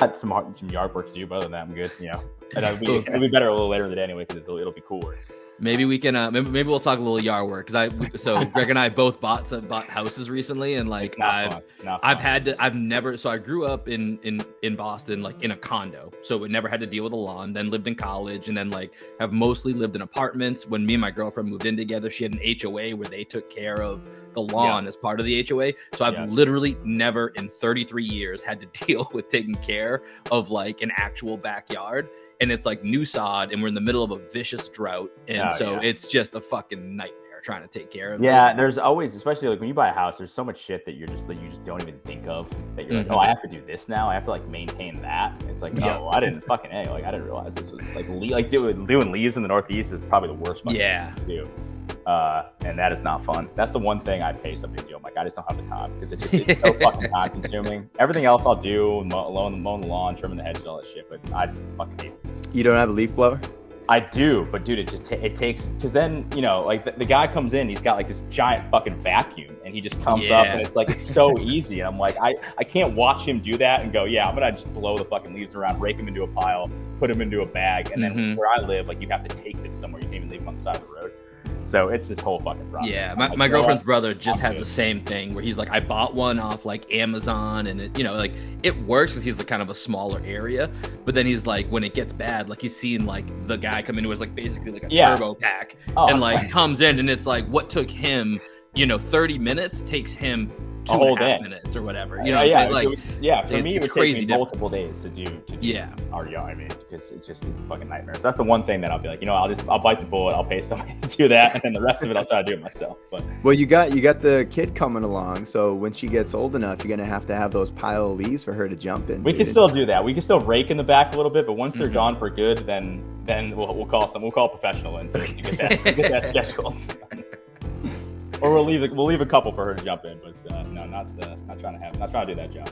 got some yard work to do, but other than that, I'm good. And it'll be better a little later in the day anyway because it'll be cooler. Maybe we can. Maybe we'll talk a little yard work so Greg and I both bought houses recently, and like I've never. So I grew up in Boston, like in a condo, so it never had to deal with a lawn. Then lived in college, and then like have mostly lived in apartments. When me and my girlfriend moved in together, she had an HOA where they took care of the lawn as part of the HOA. So I've literally never in 33 years had to deal with taking care of like an actual backyard. And it's like new sod, and we're in the middle of a vicious drought, and it's just a fucking nightmare trying to take care of. Yeah, there's always, especially like when you buy a house, there's so much shit that you just don't even think of. That you're like, oh, I have to do this now. I have to like maintain that. It's like, oh, I didn't fucking like I didn't realize this was like doing leaves in the Northeast is probably the worst thing to do. And that is not fun. That's the one thing I pay somebody to do. I'm like, I just don't have the time because it's so fucking time consuming. Everything else I'll do, mowing the lawn, trimming the hedges, all that shit. But I just fucking hate it. You don't have a leaf blower? I do, but dude, it takes, because then, like the guy comes in, he's got like this giant fucking vacuum, and he just comes up, and it's like, it's so easy. And I'm like, I can't watch him do that and go, yeah, I'm gonna just blow the fucking leaves around, rake them into a pile, put them into a bag, and then where I live, like you have to take them somewhere. You can't even leave them on the side of the road. So it's this whole fucking process. Yeah, my girlfriend's brother just had the same thing where he's like, I bought one off like Amazon, and it, like it works because he's like kind of a smaller area. But then he's like, when it gets bad, like he's seen like the guy come in who was like basically like a turbo pack, and like comes in, and it's like what took him 30 minutes takes him 2.5 minutes or whatever. You know what I'm saying? Like, for me, it would take me multiple days to do our yard. I mean, because it's a fucking nightmare. So that's the one thing that I'll be like, I'll bite the bullet. I'll pay somebody to do that, and then the rest of it I'll try to do it myself. But well, you got the kid coming along, so when she gets old enough, you're gonna have to have those pile of leaves for her to jump in. We can still do that. We can still rake in the back a little bit, but once they're gone for good, then we'll call a professional in to get that scheduled. Or we'll leave a couple for her to jump in, but no, not trying to do that job.